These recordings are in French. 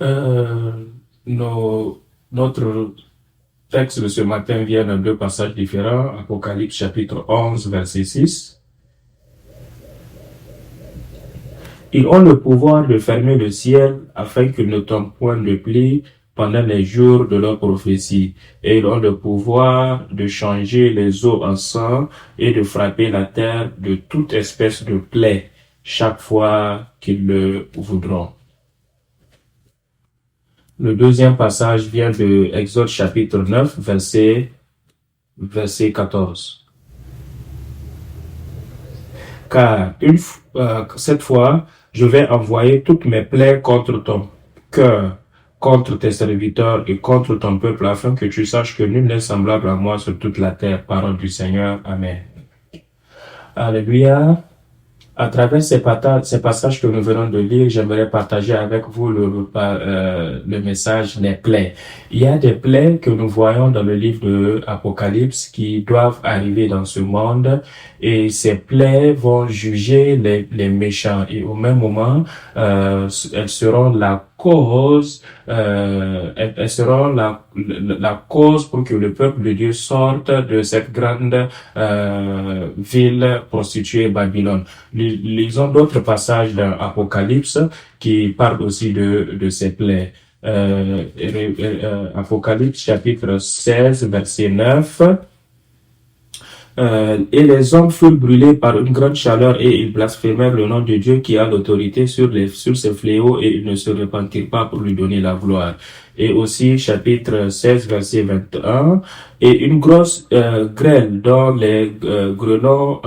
Euh, nos- Notre texte de ce matin vient dans deux passages différents. Apocalypse chapitre 11, verset 6. Ils ont le pouvoir de fermer le ciel afin qu'il ne tombe point de pluie pendant les jours de leur prophétie. Et ils ont le pouvoir de changer les eaux en sang et de frapper la terre de toute espèce de plaie chaque fois qu'ils le voudront. Le deuxième passage vient de Exode chapitre 9, verset 14. Car cette fois, je vais envoyer toutes mes plaies contre ton cœur, contre tes serviteurs et contre ton peuple, afin que tu saches que nul n'est semblable à moi sur toute la terre. Parole du Seigneur. Amen. Alléluia. À travers ces passages que nous venons de lire, j'aimerais partager avec vous le message des plaies. Il y a des plaies que nous voyons dans le livre de Apocalypse qui doivent arriver dans ce monde, et ces plaies vont juger les méchants, et au même moment, elles seront la cause, elles seront la cause pour que le peuple de Dieu sorte de cette grande ville prostituée Babylone. Lisons d'autres passages dans Apocalypse qui parlent aussi de ces plaies. Apocalypse chapitre 16, verset 9. Et les hommes furent brûlés par une grande chaleur et ils blasphémèrent le nom de Dieu qui a l'autorité sur ces fléaux, et ils ne se repentirent pas pour lui donner la gloire. Et aussi chapitre 16 verset 21, et une grosse grêle dont les grenons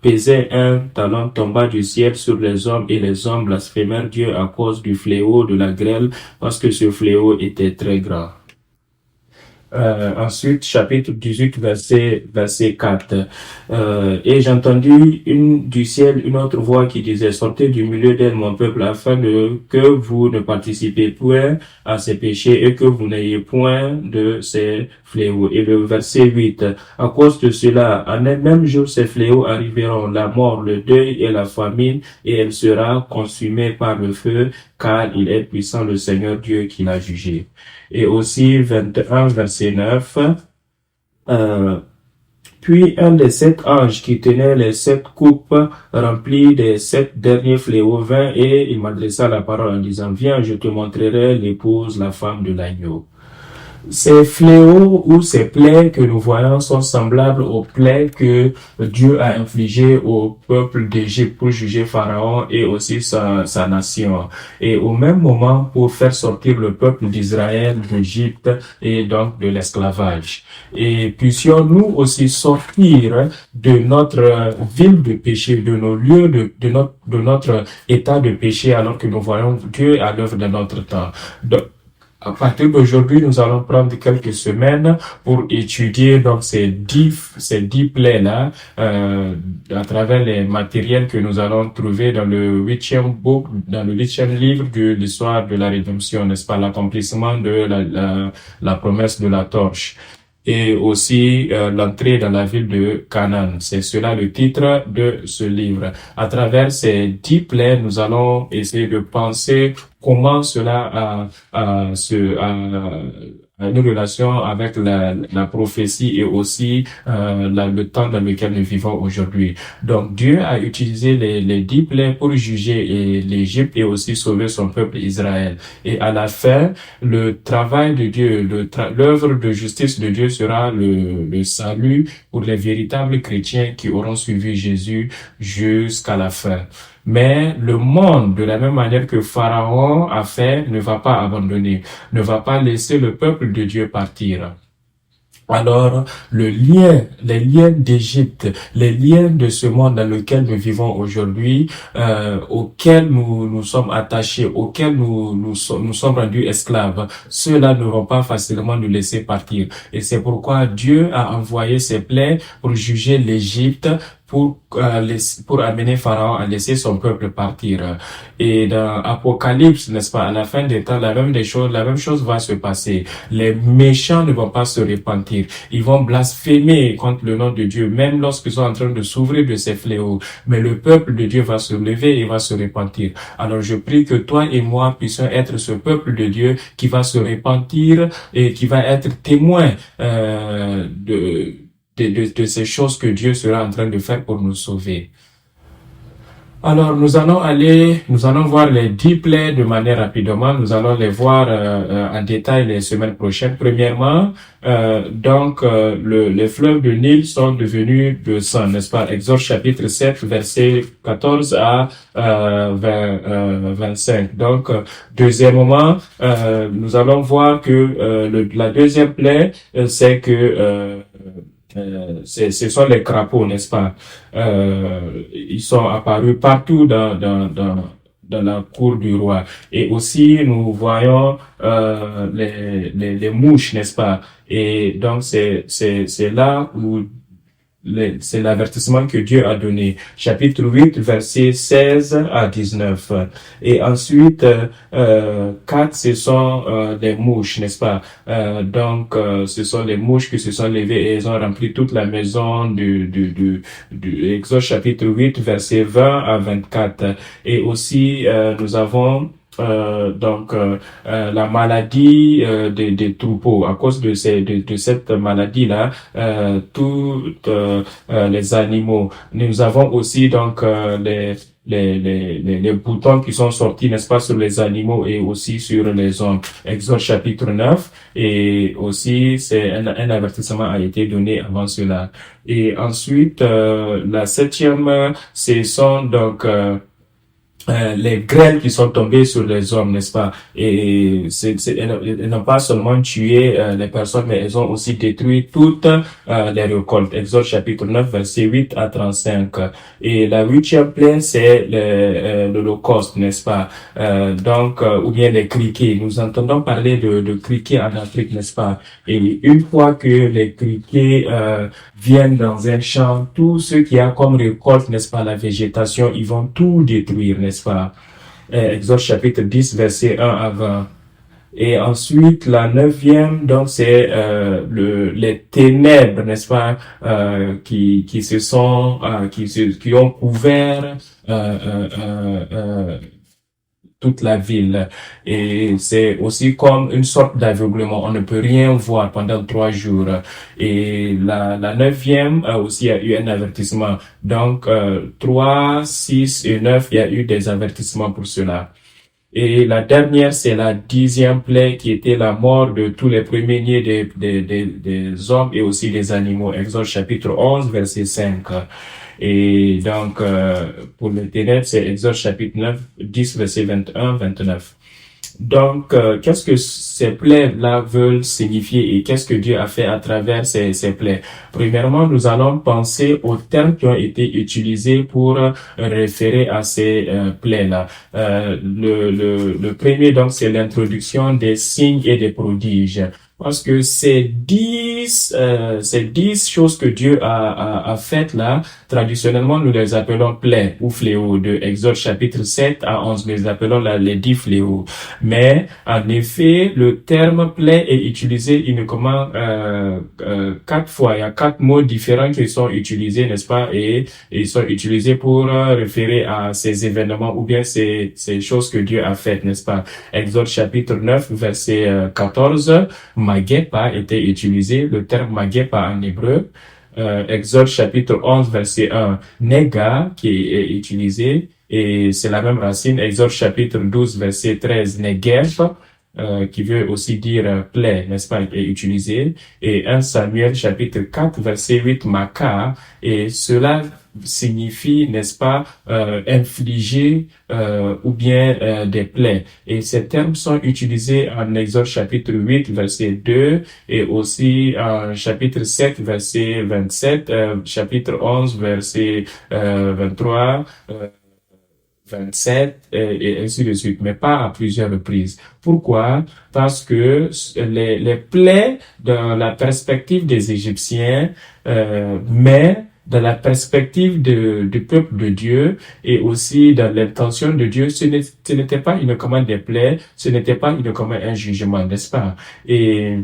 pesaient un talent tomba du ciel sur les hommes, et les hommes blasphémèrent Dieu à cause du fléau de la grêle, parce que ce fléau était très grand. Ensuite, chapitre 18, verset 4. Et j'ai entendu du ciel une autre voix qui disait, sortez du milieu d'elle, mon peuple, afin que vous ne participez point à ses péchés et que vous n'ayez point de ces fléaux. Et le verset 8, à cause de cela, en un même jour, ces fléaux arriveront, la mort, le deuil et la famine, et elle sera consumée par le feu, car il est puissant le Seigneur Dieu qui l'a jugé. Et aussi 21, verset 9, puis un des 7 anges qui tenait les 7 coupes remplies des 7 derniers fléaux vint, et il m'adressa la parole en disant, viens, je te montrerai l'épouse, la femme de l'agneau. Ces fléaux ou ces plaies que nous voyons sont semblables aux plaies que Dieu a infligées au peuple d'Égypte pour juger Pharaon et aussi sa nation. Et au même moment pour faire sortir le peuple d'Israël d'Égypte et donc de l'esclavage. Et puissions-nous aussi sortir de notre ville de péché, de nos lieux, de notre état de péché, alors que nous voyons Dieu à l'œuvre de notre temps. Donc, à partir d'aujourd'hui, nous allons prendre quelques semaines pour étudier donc ces dix plaies-là à travers les matériels que nous allons trouver dans le 8e livre de l'histoire de la rédemption, n'est-ce pas, l'accomplissement de la promesse de la torche. Et aussi l'entrée dans la ville de Canaan. C'est cela le titre de ce livre. À travers ces 10 plaies, nous allons essayer de penser comment cela a une relation avec la prophétie et aussi le temps dans lequel nous vivons aujourd'hui. Donc Dieu a utilisé les 10 plaies pour juger l'Égypte et aussi sauver son peuple Israël. Et à la fin, le travail de Dieu, l'œuvre de justice de Dieu sera le salut pour les véritables chrétiens qui auront suivi Jésus jusqu'à la fin. Mais le monde, de la même manière que Pharaon a fait, ne va pas abandonner, ne va pas laisser le peuple de Dieu partir. Alors, les liens d'Égypte, les liens de ce monde dans lequel nous vivons aujourd'hui, auxquels nous sommes attachés, auxquels nous sommes rendus esclaves, ceux-là ne vont pas facilement nous laisser partir. Et c'est pourquoi Dieu a envoyé ses plaies pour juger l'Égypte, pour amener Pharaon à laisser son peuple partir. Et dans Apocalypse, n'est-ce pas, à la fin des temps, la même chose va se passer. Les méchants ne vont pas se repentir. Ils vont blasphémer contre le nom de Dieu, même lorsqu'ils sont en train de s'ouvrir de ces fléaux. Mais le peuple de Dieu va se lever et va se repentir. Alors je prie que toi et moi puissions être ce peuple de Dieu qui va se repentir et qui va être témoin de ces choses que Dieu sera en train de faire pour nous sauver. Alors, nous allons voir les 10 plaies de manière rapidement. Nous allons les voir en détail les semaines prochaines. Premièrement, les fleuves de Nil sont devenus de sang, n'est-ce pas? Exode chapitre 7, verset 14 à 25. Donc, deuxièmement, nous allons voir que la deuxième plaie, c'est que ce sont les crapauds, n'est-ce pas? Ils sont apparus partout dans la cour du roi. Et aussi, nous voyons les mouches, n'est-ce pas? Et donc, c'est là où c'est l'avertissement que Dieu a donné. Chapitre 8, versets 16 à 19. Et ensuite, 4, ce sont les mouches, n'est-ce pas? Ce sont les mouches qui se sont levées et elles ont rempli toute la maison du Exode chapitre 8, versets 20 à 24. Et aussi, nous avons la maladie des troupeaux. À cause de cette maladie là, toutes les animaux. Nous avons aussi les boutons qui sont sortis, n'est-ce pas, sur les animaux et aussi sur les hommes. Exode chapitre 9. Et aussi un avertissement a été donné avant cela. Et ensuite la septième, ce sont les grêles qui sont tombées sur les hommes, n'est-ce pas? Et elles n'ont pas seulement tué les personnes, mais elles ont aussi détruit toutes les récoltes. Exode chapitre 9, verset 8 à 35. Et la huitième plaie, c'est l'Holocauste, n'est-ce pas? Ou bien les criquets. Nous entendons parler de criquets en Afrique, n'est-ce pas? Et une fois que les criquets viennent dans un champ, tout ce qui a comme récolte, n'est-ce pas, la végétation, ils vont tout détruire, n'est-ce pas? Exode chapitre 10, verset 1 à 20. Et ensuite, la neuvième, donc, c'est les ténèbres, n'est-ce pas, qui ont couvert toute la ville. Et c'est aussi comme une sorte d'aveuglement. On ne peut rien voir pendant 3 jours. Et la neuvième aussi a eu un avertissement. Donc, 3, 6 et 9, il y a eu des avertissements pour cela. Et la dernière, c'est la 10e plaie qui était la mort de tous les premiers-nés des hommes et aussi des animaux. Exode chapitre 11, verset 5. Et donc, pour les ténèbres, c'est Exode chapitre 10, verset 21, 29. Donc, qu'est-ce que ces plaies-là veulent signifier et qu'est-ce que Dieu a fait à travers ces plaies? Premièrement, nous allons penser aux termes qui ont été utilisés pour référer à ces plaies-là. Le premier, donc, c'est l'introduction des signes et des prodiges. Parce que ces 10 choses que Dieu a faites là, traditionnellement, nous les appelons plaies ou fléaux. De Exode chapitre 7 à 11, nous les appelons les 10 fléaux. Mais, en effet, le terme plaie est utilisé uniquement 4 fois. Il y a 4 mots différents qui sont utilisés, n'est-ce pas? Et ils sont utilisés pour référer à ces événements ou bien ces choses que Dieu a faites, n'est-ce pas? Exode chapitre 9, verset 14, Magepa était utilisé, le terme Magepa en hébreu. Exode chapitre 11, verset 1, Nega qui est utilisé, et c'est la même racine. Exode chapitre 12, verset 13, Negev, qui veut aussi dire plaie, n'est-ce pas, est utilisé. Et 1 Samuel chapitre 4, verset 8, Maka, et cela signifie, n'est-ce pas, infliger ou bien des plaies. Et ces termes sont utilisés en Exode chapitre 8, verset 2 et aussi en chapitre 7, verset 27, chapitre 11, verset 23, 27 et ainsi de suite, mais pas à plusieurs reprises. Pourquoi? Parce que les plaies, dans la perspective des Égyptiens, mais dans la perspective du peuple de Dieu et aussi dans l'intention de Dieu, ce n'était pas uniquement des plaies, ce n'était pas uniquement un jugement, n'est-ce pas? Et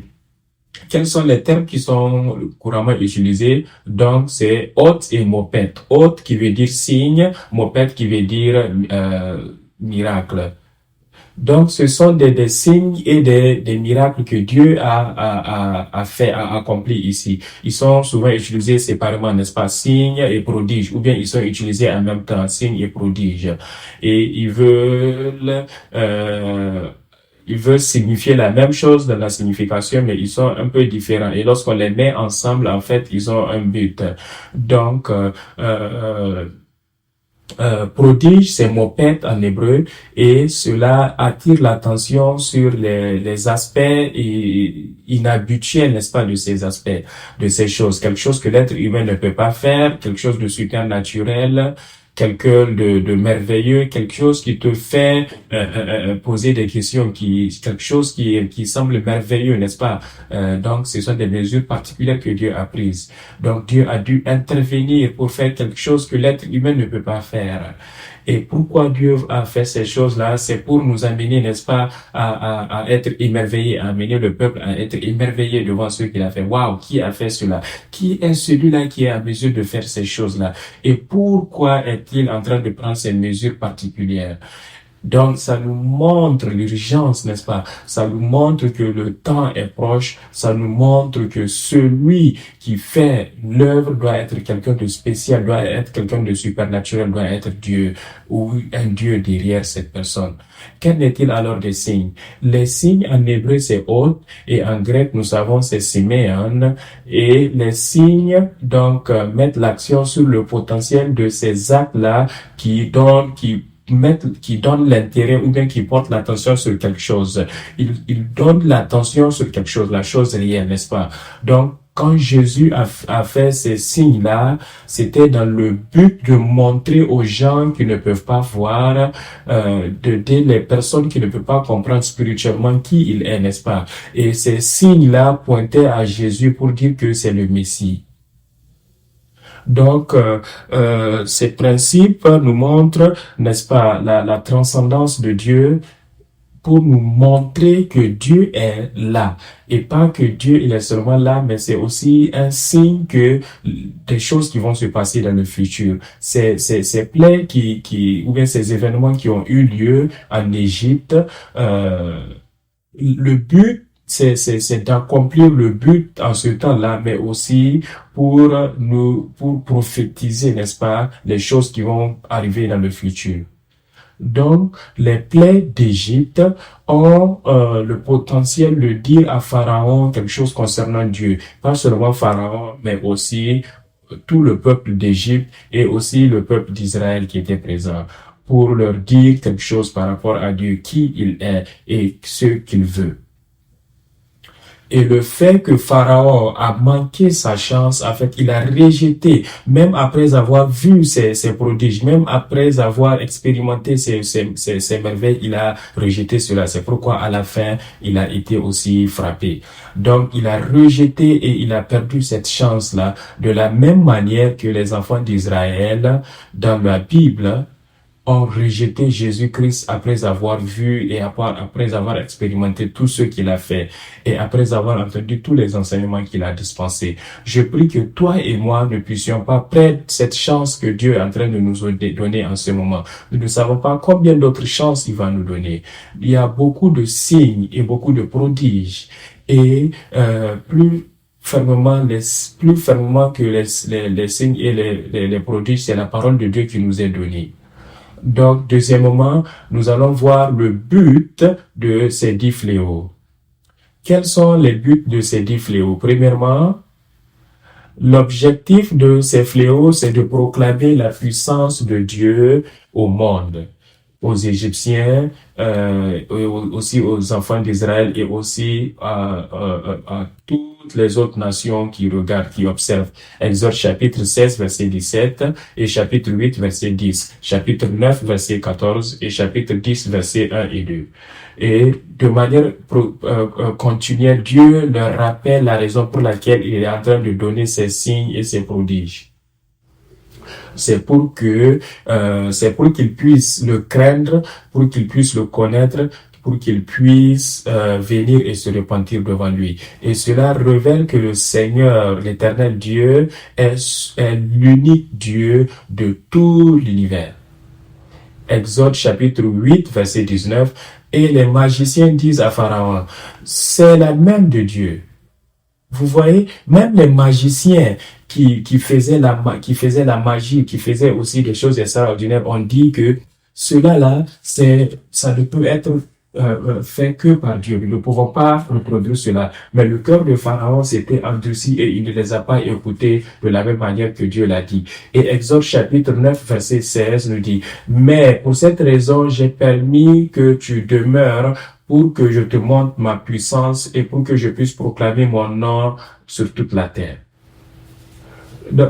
quels sont les termes qui sont couramment utilisés? Donc, c'est hôte et mopette. Hôte qui veut dire signe, mopette qui veut dire miracle. Donc, ce sont des signes et des miracles que Dieu a fait, a accompli ici. Ils sont souvent utilisés séparément, n'est-ce pas? Signes et prodiges, ou bien ils sont utilisés en même temps, signes et prodiges. Et ils veulent signifier la même chose dans la signification, mais ils sont un peu différents. Et lorsqu'on les met ensemble, en fait, ils ont un but. Donc, prodige, c'est moped en hébreu, et cela attire l'attention sur les aspects inhabituels, n'est-ce pas, de ces aspects, de ces choses. Quelque chose que l'être humain ne peut pas faire, quelque chose de supernaturel, de merveilleux, quelque chose qui te fait poser des questions, quelque chose qui semble merveilleux, n'est-ce pas? Donc, ce sont des mesures particulières que Dieu a prises. Donc, Dieu a dû intervenir pour faire quelque chose que l'être humain ne peut pas faire. Et pourquoi Dieu a fait ces choses-là? C'est pour nous amener, n'est-ce pas, à être émerveillés, à amener le peuple à être émerveillé devant ce qu'il a fait. Waouh, qui a fait cela? Qui est celui-là qui est à mesure de faire ces choses-là? Et pourquoi est-il en train de prendre ces mesures particulières? Donc, ça nous montre l'urgence, n'est-ce pas? Ça nous montre que le temps est proche. Ça nous montre que celui qui fait l'œuvre doit être quelqu'un de spécial, doit être quelqu'un de supernaturel, doit être Dieu ou un Dieu derrière cette personne. Quel est-il alors des signes? Les signes en hébreu c'est hôte et en grec nous savons c'est siméon, et les signes donc mettent l'action sur le potentiel de ces actes-là qui donnent l'intérêt ou bien qui portent l'attention sur quelque chose. Ils donnent l'attention sur quelque chose, la chose réelle, n'est-ce pas? Donc, quand Jésus a fait ces signes-là, c'était dans le but de montrer aux gens qui ne peuvent pas voir, d'aider les personnes qui ne peuvent pas comprendre spirituellement qui il est, n'est-ce pas? Et ces signes-là pointaient à Jésus pour dire que c'est le Messie. Donc, ces principes nous montrent, n'est-ce pas, la transcendance de Dieu pour nous montrer que Dieu est là. Et pas que Dieu il est seulement là, mais c'est aussi un signe que des choses qui vont se passer dans le futur. Ces plaies ou bien ces événements qui ont eu lieu en Égypte, le but c'est d'accomplir le but en ce temps-là, mais aussi pour prophétiser, n'est-ce pas, les choses qui vont arriver dans le futur. Donc, les plaies d'Égypte ont le potentiel de dire à Pharaon quelque chose concernant Dieu. Pas seulement Pharaon, mais aussi tout le peuple d'Égypte et aussi le peuple d'Israël qui était présent, pour leur dire quelque chose par rapport à Dieu, qui il est et ce qu'il veut. Et le fait que Pharaon a manqué sa chance, en fait, il a rejeté, même après avoir vu ces prodiges, même après avoir expérimenté ces merveilles, il a rejeté cela. C'est pourquoi à la fin, il a été aussi frappé. Donc, il a rejeté et il a perdu cette chance-là, de la même manière que les enfants d'Israël, dans la Bible, ont rejeté Jésus-Christ après avoir vu et après avoir expérimenté tout ce qu'il a fait et après avoir entendu tous les enseignements qu'il a dispensés. Je prie que toi et moi ne puissions pas perdre cette chance que Dieu est en train de nous donner en ce moment. Nous ne savons pas combien d'autres chances il va nous donner. Il y a beaucoup de signes et beaucoup de prodiges et plus fermement que les signes et les prodiges, c'est la parole de Dieu qui nous est donnée. Donc, deuxièmement, nous allons voir le but de ces 10 fléaux. Quels sont les buts de ces 10 fléaux? Premièrement, l'objectif de ces fléaux, c'est de proclamer la puissance de Dieu au monde, aux Égyptiens, aussi aux enfants d'Israël et aussi à toutes les autres nations qui regardent, qui observent. Exode chapitre 16, verset 17 et chapitre 8, verset 10, chapitre 9, verset 14 et chapitre 10, verset 1 et 2. Et de manière continuelle, Dieu leur rappelle la raison pour laquelle il est en train de donner ces signes et ces prodiges. C'est pour qu'il puisse le craindre, pour qu'il puisse le connaître, pour qu'il puisse venir et se repentir devant lui. Et cela révèle que le Seigneur, l'Éternel Dieu, est l'unique Dieu de tout l'univers. Exode chapitre 8, verset 19. Et les magiciens disent à Pharaon, c'est la même de Dieu. Vous voyez, même les magiciens qui faisaient la magie, qui faisaient aussi des choses extraordinaires, on dit que cela-là, ça ne peut être fait que par Dieu. Nous ne pouvons pas reproduire cela. Mais le cœur de Pharaon s'était endurci et il ne les a pas écoutés de la même manière que Dieu l'a dit. Et Exode chapitre 9, verset 16 nous dit, mais pour cette raison, j'ai permis que tu demeures pour que je te montre ma puissance et pour que je puisse proclamer mon nom sur toute la terre.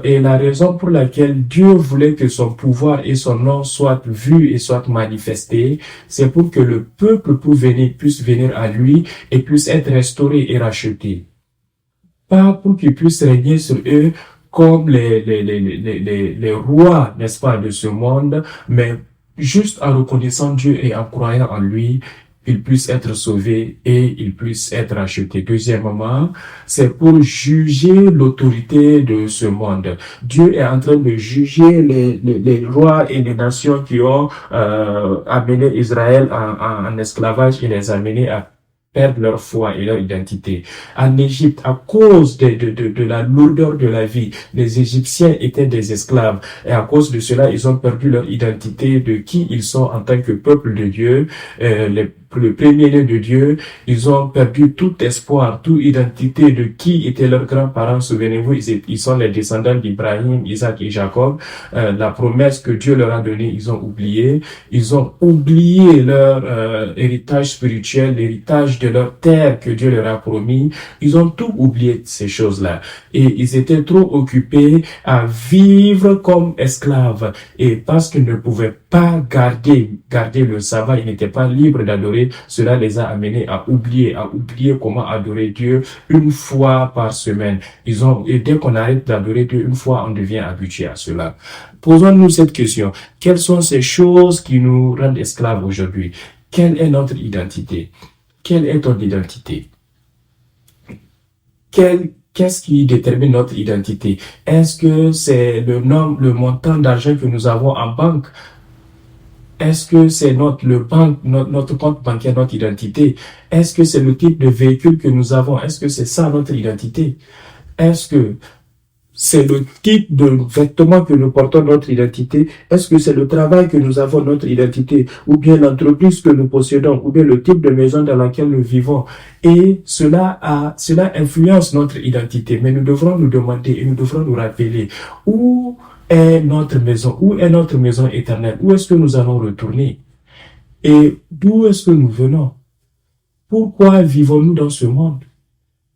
Et la raison pour laquelle Dieu voulait que son pouvoir et son nom soient vus et soient manifestés, c'est pour que le peuple puisse venir à lui et puisse être restauré et racheté. Pas pour qu'il puisse régner sur eux comme les rois, n'est-ce pas, de ce monde, mais juste en reconnaissant Dieu et en croyant en lui, il puisse être sauvé et il puisse être racheté. Deuxièmement, c'est pour juger l'autorité de ce monde. Dieu est en train de juger les rois et les nations qui ont amené Israël en esclavage et les amené à perdre leur foi et leur identité. En Égypte, à cause de la lourdeur de la vie, les Égyptiens étaient des esclaves et à cause de cela, ils ont perdu leur identité de qui ils sont en tant que peuple de Dieu, le premier-né de Dieu. Ils ont perdu tout espoir, toute identité de qui étaient leurs grands-parents. Souvenez-vous, ils sont les descendants d'Ibrahim, Isaac et Jacob. La promesse que Dieu leur a donnée, ils ont oublié. Ils ont oublié leur héritage spirituel, l'héritage de leur terre que Dieu leur a promis. Ils ont tout oublié, ces choses-là. Et ils étaient trop occupés à vivre comme esclaves. Et parce qu'ils ne pouvaient pas garder le sabbat, ils n'étaient pas libres d'adorer. Cela les a amenés à oublier comment adorer Dieu une fois par semaine. Et dès qu'on arrête d'adorer Dieu une fois, on devient habitué à cela. Posons-nous cette question. Quelles sont ces choses qui nous rendent esclaves aujourd'hui? Quelle est notre identité? Quelle est ton identité? Qu'est-ce qui détermine notre identité? Est-ce que c'est le montant d'argent que nous avons en banque? Est-ce que c'est notre compte bancaire, notre identité? Est-ce que c'est le type de véhicule que nous avons? Est-ce que c'est ça notre identité? Est-ce que c'est le type de vêtements que nous portons, notre identité? Est-ce que c'est le travail que nous avons, notre identité? Ou bien l'entreprise que nous possédons? Ou bien le type de maison dans laquelle nous vivons? Et cela influence notre identité. Mais nous devrons nous demander et nous devrons nous rappeler où est notre maison? Où est notre maison éternelle? Où est-ce que nous allons retourner? Et d'où est-ce que nous venons? Pourquoi vivons-nous dans ce monde?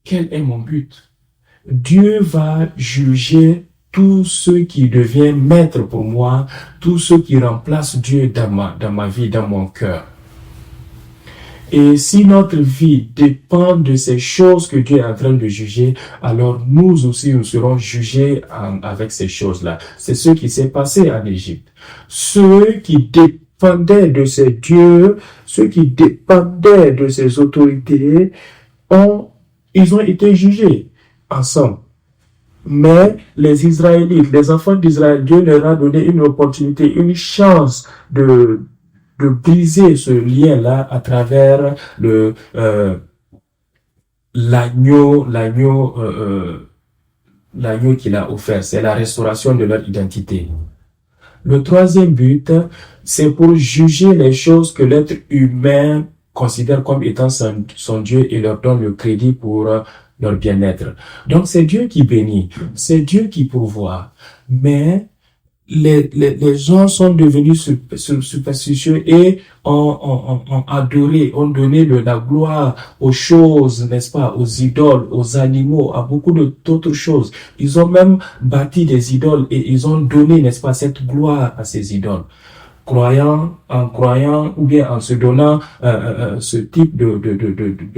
Quel est mon but? Dieu va juger tous ceux qui deviennent maîtres pour moi, tous ceux qui remplacent Dieu dans ma vie, dans mon cœur. Et si notre vie dépend de ces choses que Dieu est en train de juger, alors nous aussi, nous serons jugés avec ces choses-là. C'est ce qui s'est passé en Égypte. Ceux qui dépendaient de ces dieux, ceux qui dépendaient de ces autorités, ils ont été jugés ensemble. Mais les Israélites, les enfants d'Israël, Dieu leur a donné une opportunité, une chance de briser ce lien-là à travers l'agneau qu'il a offert. C'est la restauration de leur identité. Le troisième but, c'est pour juger les choses que l'être humain considère comme étant son Dieu et leur donne le crédit pour leur bien-être. Donc c'est Dieu qui bénit, c'est Dieu qui pourvoit, mais les gens sont devenus superstitieux et ont adoré, ont donné de la gloire aux choses, n'est-ce pas, aux idoles, aux animaux, à beaucoup d'autres choses. Ils ont même bâti des idoles et ils ont donné, n'est-ce pas, cette gloire à ces idoles. en croyant ou bien en se donnant ce type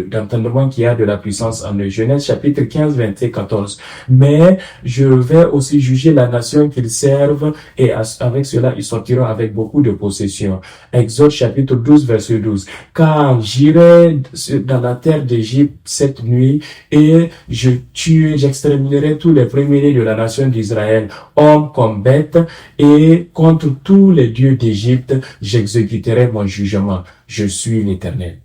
d'entendement qu'il y a de la puissance en eux. Genèse chapitre 15, 27, 14. Mais je vais aussi juger la nation qu'ils servent et avec cela ils sortiront avec beaucoup de possessions. Exode chapitre 12, verset 12. Car j'irai dans la terre d'Égypte cette nuit et j'exterminerai tous les premiers-nés de la nation d'Israël, hommes comme bêtes, et contre tous les dieux d'Égypte, j'exécuterai mon jugement. Je suis l'Éternel.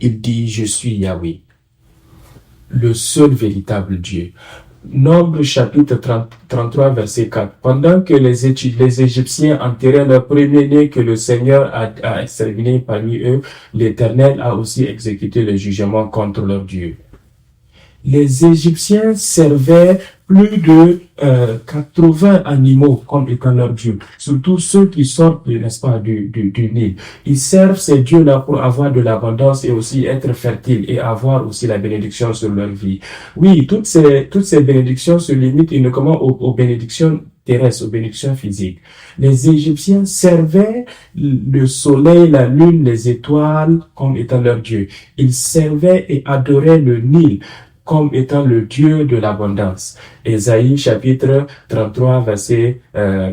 Il dit, je suis Yahweh, le seul véritable Dieu. Nombre chapitre 33, verset 4. Pendant que les Égyptiens enterraient leur premier-né que le Seigneur a exterminé parmi eux, l'Éternel a aussi exécuté le jugement contre leur Dieu. Les Égyptiens servaient plus de 80 animaux comme étant leur Dieu, surtout ceux qui sortent, n'est-ce pas, du Nil. Ils servent ces dieux-là pour avoir de l'abondance et aussi être fertiles et avoir aussi la bénédiction sur leur vie. Oui, toutes ces bénédictions se limitent uniquement aux bénédictions terrestres, aux bénédictions physiques. Les Égyptiens servaient le soleil, la lune, les étoiles comme étant leur Dieu. Ils servaient et adoraient le Nil comme étant le Dieu de l'abondance. Ésaïe chapitre 33 verset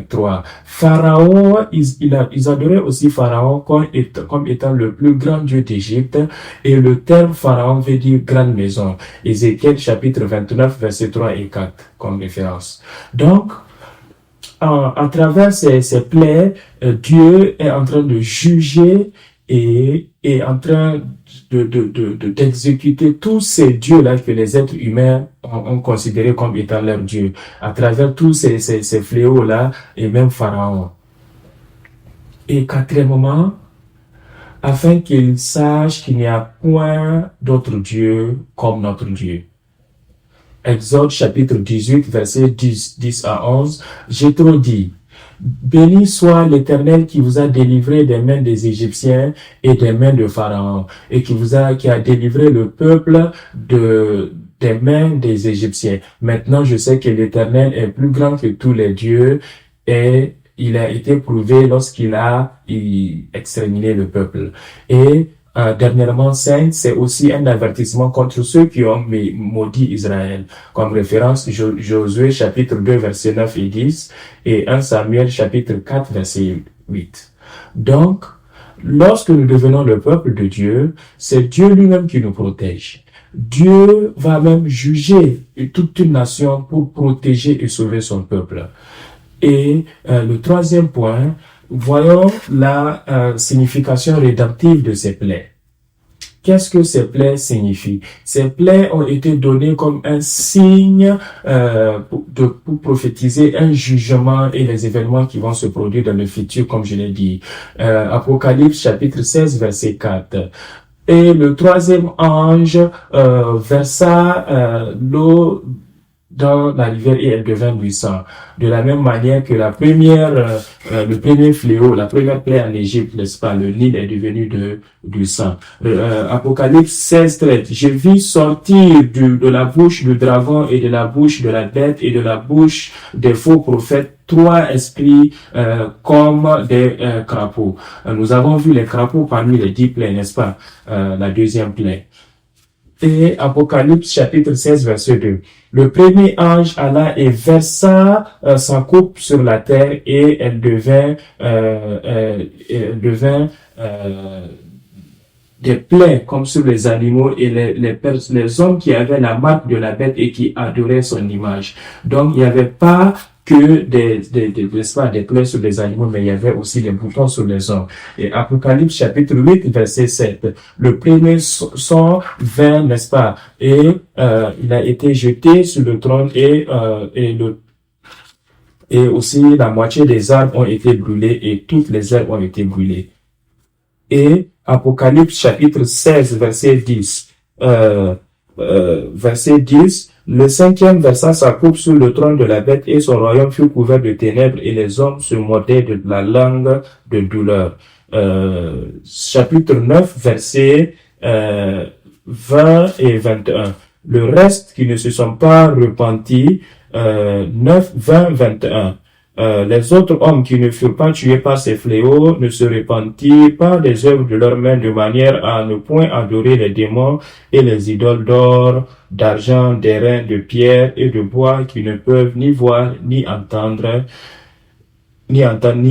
3. Pharaon, ils adoraient aussi Pharaon comme étant le plus grand Dieu d'Égypte, et le terme Pharaon veut dire grande maison. Ézéchiel chapitre 29 verset 3 et 4 comme référence. Donc, à travers ces plaies, Dieu est en train de juger et en train d'exécuter tous ces dieux-là que les êtres humains ont considérés comme étant leurs dieux, à travers tous ces fléaux-là, et même Pharaon. Et quatrièmement, afin qu'ils sachent qu'il n'y a point d'autre Dieu comme notre Dieu. Exode chapitre 18, verset 10 à 11, Jéthro dit, béni soit l'Éternel qui vous a délivré des mains des Égyptiens et des mains de Pharaon, et qui a délivré le peuple des mains des Égyptiens. Maintenant, je sais que l'Éternel est plus grand que tous les dieux, et il a été prouvé lorsqu'il a exterminé le peuple. Et dernièrement, 5, c'est aussi un avertissement contre ceux qui ont maudit Israël. Comme référence, Josué chapitre 2 verset 9 et 10 et 1 Samuel chapitre 4 verset 8. Donc, lorsque nous devenons le peuple de Dieu, c'est Dieu lui-même qui nous protège. Dieu va même juger toute une nation pour protéger et sauver son peuple. Et le troisième point, voyons la signification rédemptive de ces plaies. Qu'est-ce que ces plaies signifient? Ces plaies ont été données comme un signe pour prophétiser un jugement et les événements qui vont se produire dans le futur, comme je l'ai dit. Apocalypse chapitre 16, verset 4. Et le troisième ange versa l'eau dans la rivière et elle devint du sang. De la même manière que le premier fléau, la première plaie en Égypte, n'est-ce pas, le Nil est devenu du sang. Apocalypse 16, 13. Je vis sortir de la bouche du dragon et de la bouche de la bête et de la bouche des faux prophètes 3 esprits comme des crapauds. Nous avons vu les crapauds parmi les 10 plaies, n'est-ce pas? La deuxième plaie. Et Apocalypse chapitre 16 verset 2. Le premier ange alla et versa sa coupe sur la terre et elle devint des plaies comme sur les animaux et les hommes qui avaient la marque de la bête et qui adoraient son image. Donc il n'y avait pas que des plaies sur les animaux, mais il y avait aussi des boutons sur les hommes. Et Apocalypse chapitre 8, verset 7. Le premier son vint, n'est-ce pas? Et il a été jeté sur le trône et aussi la moitié des arbres ont été brûlés et toutes les herbes ont été brûlées. Et Apocalypse chapitre 16, verset 10. Verset 10. Le cinquième versa sa coupe sur le trône de la bête et son royaume fut couvert de ténèbres et les hommes se mordaient de la langue de douleur. Chapitre 9, versets 20 et 21. Le reste qui ne se sont pas repentis, 9, 20, 21. Les autres hommes qui ne furent pas tués par ces fléaux ne se repentirent pas des œuvres de leurs mains de manière à ne point adorer les démons et les idoles d'or, d'argent, d'airain, de pierre et de bois qui ne peuvent ni voir, ni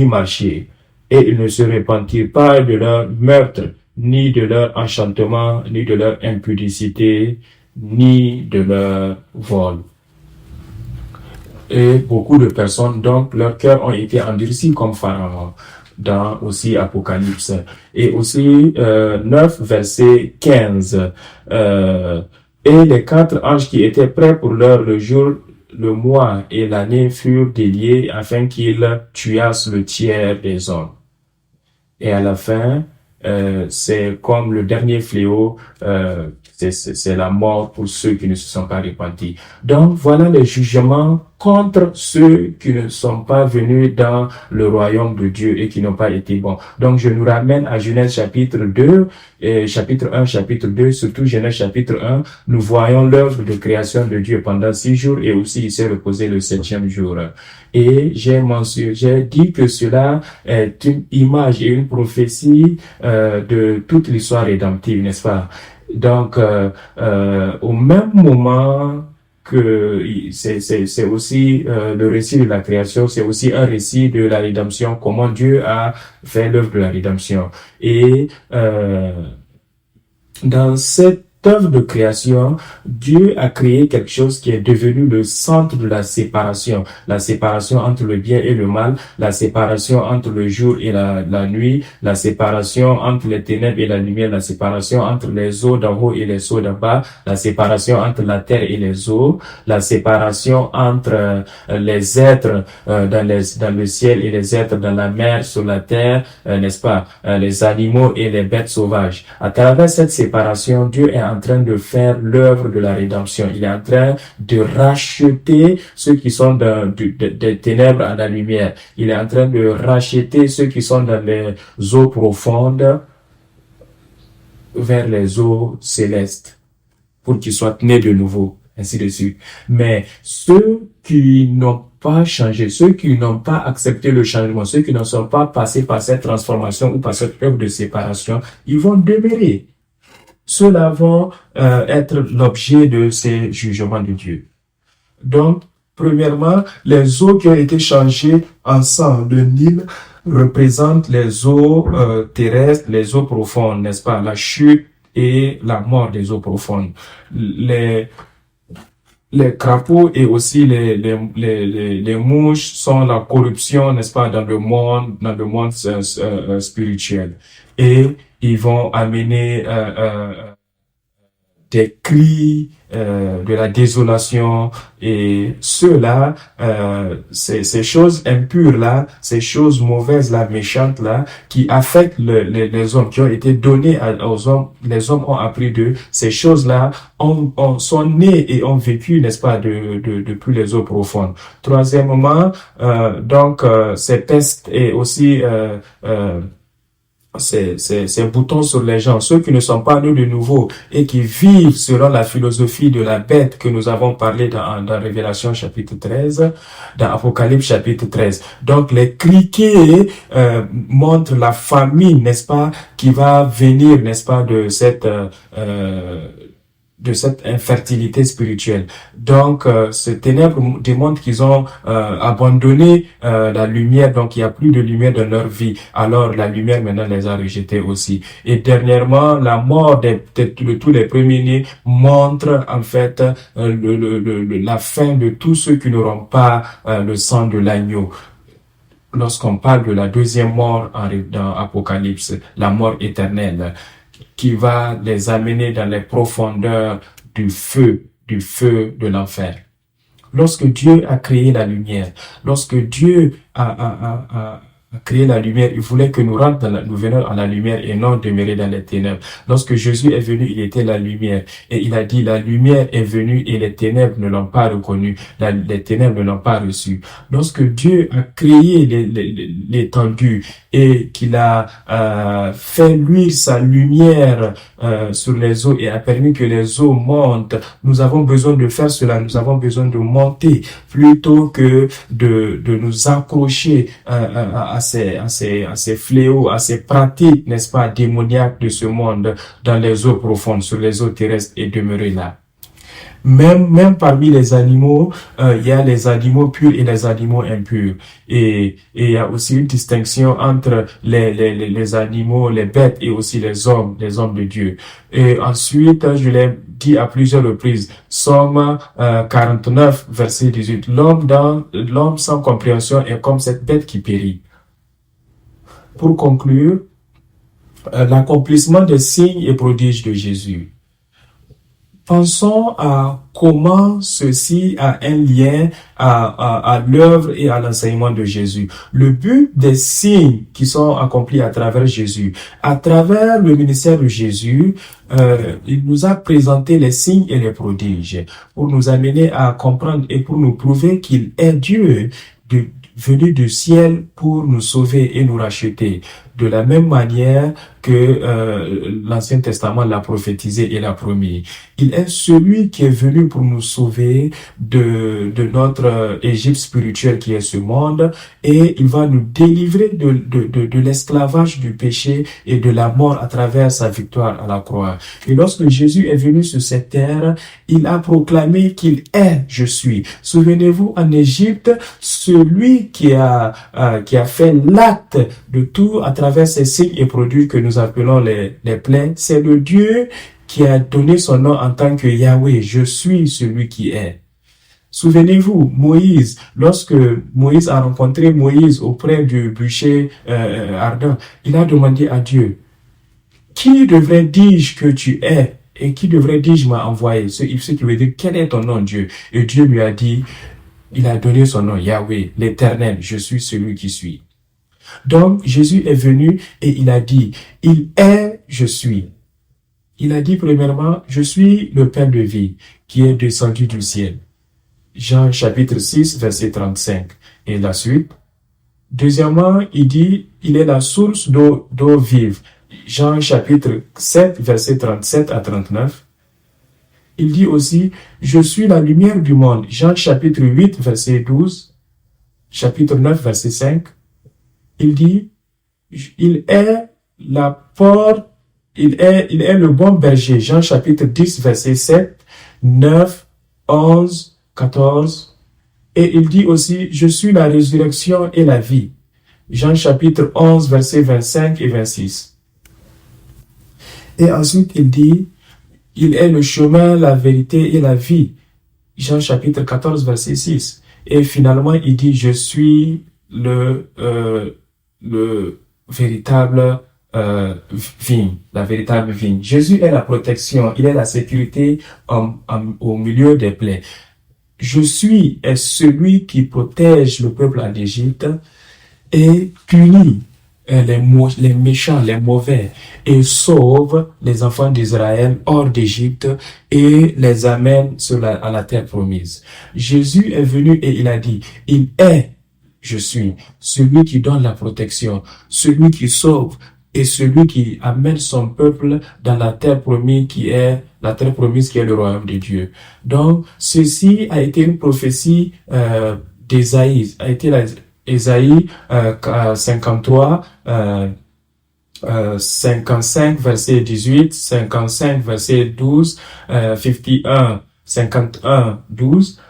marcher. Et ils ne se repentirent pas de leur meurtre, ni de leur enchantement, ni de leur impudicité, ni de leur vol. Et beaucoup de personnes, donc, leurs cœurs ont été endurcis comme Pharaon, dans aussi Apocalypse. Et aussi, 9, verset 15. Et les 4 anges qui étaient prêts pour l'heure, le jour, le mois et l'année furent déliés afin qu'ils tuassent le tiers des hommes. Et à la fin, c'est comme le dernier fléau, c'est la mort pour ceux qui ne se sont pas repentis. Donc, voilà les jugements contre ceux qui ne sont pas venus dans le royaume de Dieu et qui n'ont pas été bons. Donc, je nous ramène à Genèse chapitre 2, chapitre 1, chapitre 2, surtout Genèse chapitre 1. Nous voyons l'œuvre de création de Dieu pendant 6 jours et aussi il s'est reposé le 7e jour. Et j'ai dit que cela est une image et une prophétie de toute l'histoire rédemptive, n'est-ce pas? Donc, au même moment que c'est aussi le récit de la création, c'est aussi un récit de la rédemption, comment Dieu a fait l'œuvre de la rédemption. Et dans cette œuvre de création, Dieu a créé quelque chose qui est devenu le centre de la séparation entre le bien et le mal, la séparation entre le jour et la nuit, la séparation entre les ténèbres et la lumière, la séparation entre les eaux d'en haut et les eaux d'en bas, la séparation entre la terre et les eaux, la séparation entre les êtres dans le ciel et les êtres dans la mer, sur la terre, n'est-ce pas, les animaux et les bêtes sauvages. À travers cette séparation, Dieu est en train de faire l'œuvre de la rédemption. Il est en train de racheter ceux qui sont des ténèbres à la lumière. Il est en train de racheter ceux qui sont dans les eaux profondes vers les eaux célestes pour qu'ils soient nés de nouveau, ainsi de suite. Mais ceux qui n'ont pas changé, ceux qui n'ont pas accepté le changement, ceux qui ne sont pas passés par cette transformation ou par cette œuvre de séparation, ils vont demeurer. Ceux-là vont être l'objet de ces jugements de Dieu. Donc, premièrement, les eaux qui ont été changées en sang, le Nil, représentent les eaux terrestres, les eaux profondes, n'est-ce pas? La chute et la mort des eaux profondes. Les crapauds et aussi les mouches sont la corruption, n'est-ce pas, dans le monde spirituel. Et ils vont amener des cris, de la désolation, et ceux-là, ces choses impures-là, ces choses mauvaises-là, méchantes-là, qui affectent les hommes, qui ont été données aux hommes, les hommes ont appris d'eux, ces choses-là sont nées et ont vécu, n'est-ce pas, depuis les eaux profondes. Troisièmement, ces pestes et aussi ces boutons sur les gens, ceux qui ne sont pas nés de nouveau et qui vivent selon la philosophie de la bête que nous avons parlé dans Révélation chapitre 13, dans Apocalypse chapitre 13. Donc les criquets montrent la famine, n'est-ce pas, qui va venir, n'est-ce pas, de cette infertilité spirituelle. Donc, ce ténèbres démontre qu'ils ont abandonné la lumière, donc il n'y a plus de lumière dans leur vie. Alors, la lumière maintenant les a rejetés aussi. Et dernièrement, la mort de tous les premiers-nés montre en fait la fin de tous ceux qui n'auront pas le sang de l'agneau. Lorsqu'on parle de la deuxième mort dans Apocalypse, la mort éternelle, qui va les amener dans les profondeurs du feu de l'enfer. Lorsque Dieu a créé la lumière, lorsque Dieu a créé la lumière, il voulait que nous rentrions nous venions à la lumière et non demeurer dans les ténèbres. Lorsque Jésus est venu, il était la lumière. Et il a dit, la lumière est venue et les ténèbres ne l'ont pas reconnu. Les ténèbres ne l'ont pas reçu. Lorsque Dieu a créé l'étendue et qu'il a fait luire sa lumière sur les eaux et a permis que les eaux montent, nous avons besoin de faire cela. Nous avons besoin de monter plutôt que de nous accrocher à ces fléaux, à ces pratiques, n'est-ce pas, démoniaques de ce monde dans les eaux profondes, sur les eaux terrestres et demeurer là. Même parmi les animaux, il y a les animaux purs et les animaux impurs. Et il y a aussi une distinction entre les animaux, les bêtes et aussi les hommes de Dieu. Et ensuite, je l'ai dit à plusieurs reprises, Psaume 49, verset 18, l'homme sans compréhension est comme cette bête qui périt. Pour conclure, l'accomplissement des signes et prodiges de Jésus. Pensons à comment ceci a un lien à l'œuvre et à l'enseignement de Jésus. Le but des signes qui sont accomplis à travers Jésus, à travers le ministère de Jésus, il nous a présenté les signes et les prodiges pour nous amener à comprendre et pour nous prouver qu'il est Dieu venu du ciel pour nous sauver et nous racheter. De la même manière que l'Ancien Testament l'a prophétisé et l'a promis. Il est celui qui est venu pour nous sauver de notre Égypte spirituelle qui est ce monde, et il va nous délivrer de l'esclavage du péché et de la mort à travers sa victoire à la croix. Et lorsque Jésus est venu sur cette terre, il a proclamé qu'il est « Je suis ». Souvenez-vous, en Égypte, celui qui a fait l'acte de tout à travers ces signes et produits que nous appelons les plaies, c'est le Dieu qui a donné son nom en tant que Yahweh. Je suis celui qui est. Souvenez-vous, Moïse, lorsque Moïse a rencontré Moïse auprès du bûcher ardent, il a demandé à Dieu, qui devrait dire que tu es et qui devrait dire je m'a envoyé? Ce qui veut dire, quel est ton nom, Dieu? Et Dieu lui a dit, il a donné son nom, Yahweh, l'Éternel, je suis celui qui suis. Donc, Jésus est venu et il a dit, il est, je suis. Il a dit premièrement, je suis le pain de vie qui est descendu du ciel. Jean chapitre 6, verset 35. Et la suite. Deuxièmement, il dit, il est la source d'eau vive. Jean chapitre 7, verset 37 à 39. Il dit aussi, je suis la lumière du monde. Jean chapitre 8, verset 12. Chapitre 9, verset 5. Il dit, il est la porte, il est le bon berger. Jean chapitre 10, verset 7, 9, 11, 14. Et il dit aussi, je suis la résurrection et la vie. Jean chapitre 11, verset 25 et 26. Et ensuite, il dit, il est le chemin, la vérité et la vie. Jean chapitre 14, verset 6. Et finalement, il dit, je suis le véritable vigne, la véritable vigne. Jésus est la protection, il est la sécurité au milieu des plaies. Je suis est celui qui protège le peuple en Égypte et punit les méchants, les mauvais, et sauve les enfants d'Israël hors d'Égypte et les amène à la terre promise. Jésus est venu et il a dit, il est, je suis, celui qui donne la protection, celui qui sauve et celui qui amène son peuple dans la terre promise qui est le royaume de Dieu. Donc, ceci a été une prophétie d'Ésaïe, Ésaïe 53, 55 verset 18, 55 verset 12, 51, 12.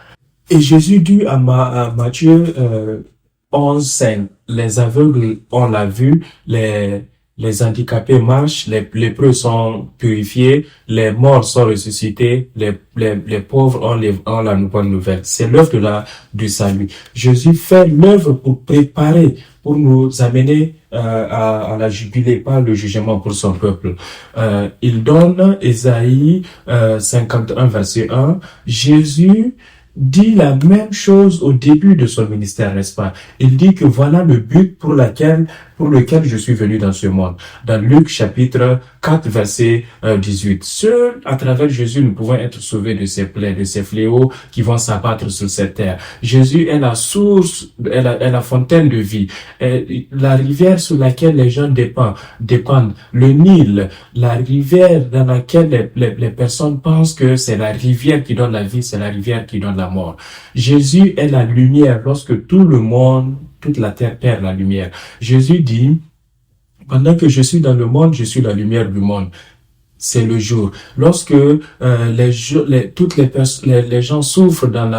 Et Jésus dit à Matthieu 11, 5, les aveugles ont la vue, les handicapés marchent, les lépreux sont purifiés, les morts sont ressuscités, les pauvres ont la bonne nouvelle. C'est l'œuvre du salut. Jésus fait l'œuvre pour préparer, pour nous amener à la jubilée, pas le jugement pour son peuple. Il donne Ésaïe 51 verset 1. Jésus dit la même chose au début de son ministère, n'est-ce pas? Il dit que voilà le but pour lequel je suis venu dans ce monde. Dans Luc chapitre 4, verset 18. Seul à travers Jésus, nous pouvons être sauvés de ces plaies, de ces fléaux qui vont s'abattre sur cette terre. Jésus est la source, est la fontaine de vie, est la rivière sur laquelle les gens dépendent. Le Nil, la rivière dans laquelle les personnes pensent que c'est la rivière qui donne la vie, c'est la rivière qui donne la mort. Jésus est la lumière lorsque tout le monde, toute la terre perd la lumière. Jésus dit, pendant que je suis dans le monde, je suis la lumière du monde. C'est le jour. Lorsque les gens souffrent dans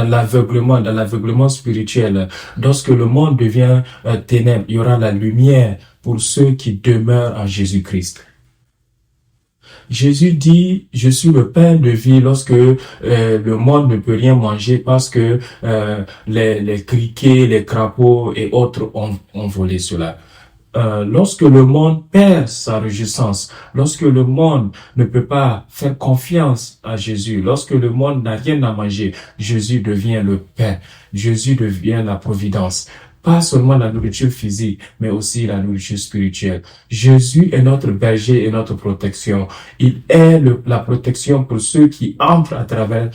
l'aveuglement spirituel, lorsque le monde devient ténèbres, il y aura la lumière pour ceux qui demeurent en Jésus-Christ. Jésus dit, je suis le pain de vie lorsque le monde ne peut rien manger parce que les criquets, les crapauds et autres ont volé cela. Lorsque le monde perd sa réjouissance, lorsque le monde ne peut pas faire confiance à Jésus, lorsque le monde n'a rien à manger, Jésus devient le pain, Jésus devient la providence. Pas seulement la nourriture physique, mais aussi la nourriture spirituelle. Jésus est notre berger et notre protection. Il est la protection pour ceux qui entrent à travers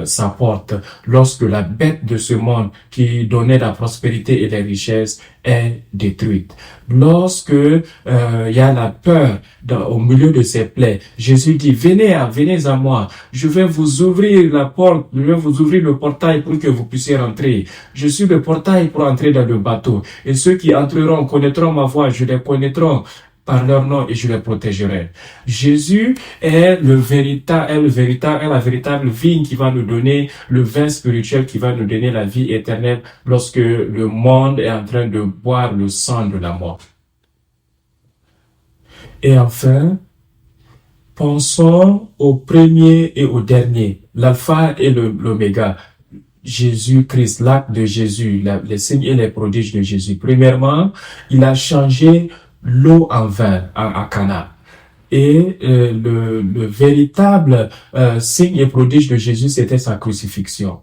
sa porte. Lorsque la bête de ce monde qui donnait la prospérité et les richesses est détruite. Lorsque il y a la peur au milieu de ses plaies, Jésus dit, venez à moi, je vais vous ouvrir la porte, je vais vous ouvrir le portail pour que vous puissiez rentrer. Je suis le portail pour entrer dans le bateau. Et ceux qui entreront connaîtront ma voix, je les connaîtrai par leur nom et je les protégerai. Jésus est la véritable vigne qui va nous donner le vin spirituel qui va nous donner la vie éternelle lorsque le monde est en train de boire le sang de la mort. Et enfin, pensons au premier et au dernier, l'alpha et l'oméga. Jésus-Christ, l'acte de Jésus, les signes et les prodiges de Jésus. Premièrement, il a changé l'eau en vin à Cana. Et le véritable signe et prodige de Jésus, c'était sa crucifixion.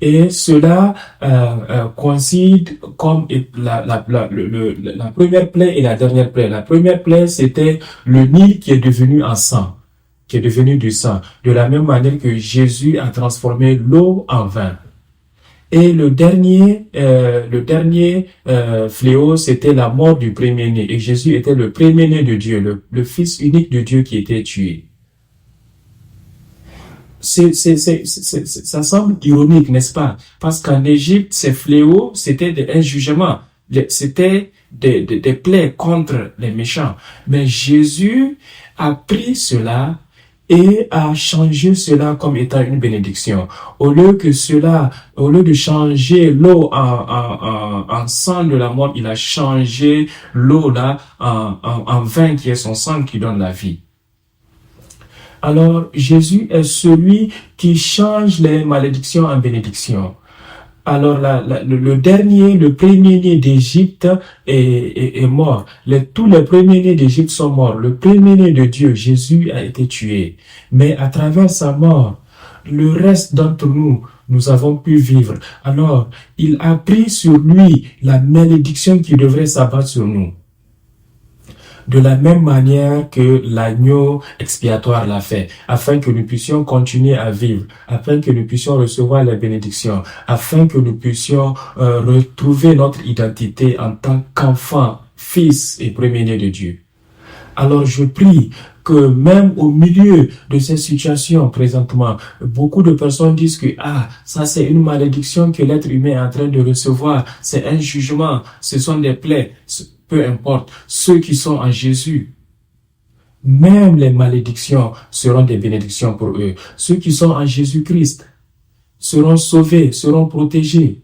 Et cela coïncide comme la première plaie et la dernière plaie. La première plaie, c'était le Nil qui est devenu en sang, qui est devenu du sang, de la même manière que Jésus a transformé l'eau en vin. Et le dernier fléau, c'était la mort du premier-né. Et Jésus était le premier-né de Dieu, le fils unique de Dieu qui était tué. Ça semble ironique, n'est-ce pas? Parce qu'en Égypte, ces fléaux, c'était un jugement. C'était des plaies contre les méchants. Mais Jésus a pris cela et a changé cela comme étant une bénédiction. Au lieu de changer l'eau en sang de la mort, il a changé l'eau là en vin qui est son sang qui donne la vie. Alors, Jésus est celui qui change les malédictions en bénédictions. Alors, le premier-né d'Égypte est mort. Tous les premiers-nés d'Égypte sont morts. Le premier-né de Dieu, Jésus, a été tué. Mais à travers sa mort, le reste d'entre nous avons pu vivre. Alors, il a pris sur lui la malédiction qui devrait s'abattre sur nous. De la même manière que l'agneau expiatoire l'a fait, afin que nous puissions continuer à vivre, afin que nous puissions recevoir les bénédictions, afin que nous puissions retrouver notre identité en tant qu'enfant, fils et premier-né de Dieu. Alors je prie que même au milieu de ces situations présentement, beaucoup de personnes disent que ça c'est une malédiction que l'être humain est en train de recevoir, c'est un jugement, ce sont des plaies. Peu importe, ceux qui sont en Jésus, même les malédictions seront des bénédictions pour eux. Ceux qui sont en Jésus-Christ seront sauvés, seront protégés.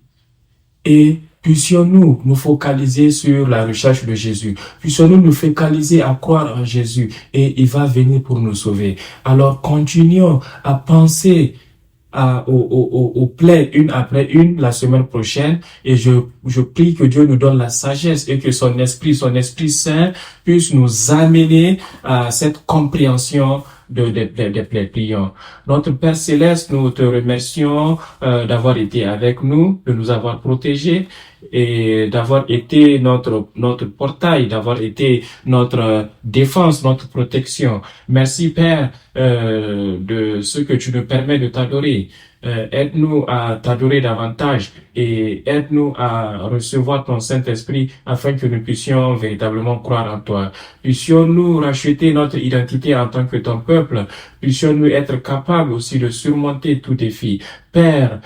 Et puissions-nous nous focaliser sur la recherche de Jésus. Puissions-nous nous focaliser à croire en Jésus et il va venir pour nous sauver. Alors continuons à penser aux plaies une après une la semaine prochaine et je prie que Dieu nous donne la sagesse et que son Esprit Saint puisse nous amener à cette compréhension des prions. Notre Père Céleste, nous te remercions d'avoir été avec nous, de nous avoir protégés et d'avoir été notre portail, d'avoir été notre défense, notre protection. Merci Père de ce que tu nous permets de t'adorer. Aide-nous à t'adorer davantage et aide-nous à recevoir ton Saint-Esprit afin que nous puissions véritablement croire en toi. Puissions-nous racheter notre identité en tant que ton peuple. Puissions-nous être capables aussi de surmonter tout défi. Père,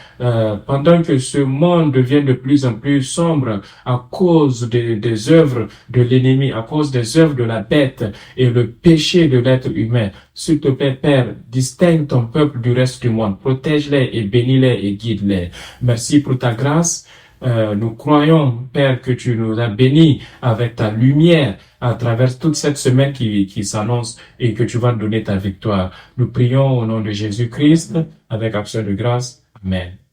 pendant que ce monde devient de plus en plus sombre à cause des œuvres de l'ennemi, à cause des œuvres de la bête et le péché de l'être humain, s'il te plaît, Père, distingue ton peuple du reste du monde, protège-les et bénis-les et guide-les. Merci pour ta grâce. Nous croyons, Père, que tu nous as bénis avec ta lumière à travers toute cette semaine qui s'annonce et que tu vas donner ta victoire. Nous prions au nom de Jésus-Christ avec action de grâce. Amen.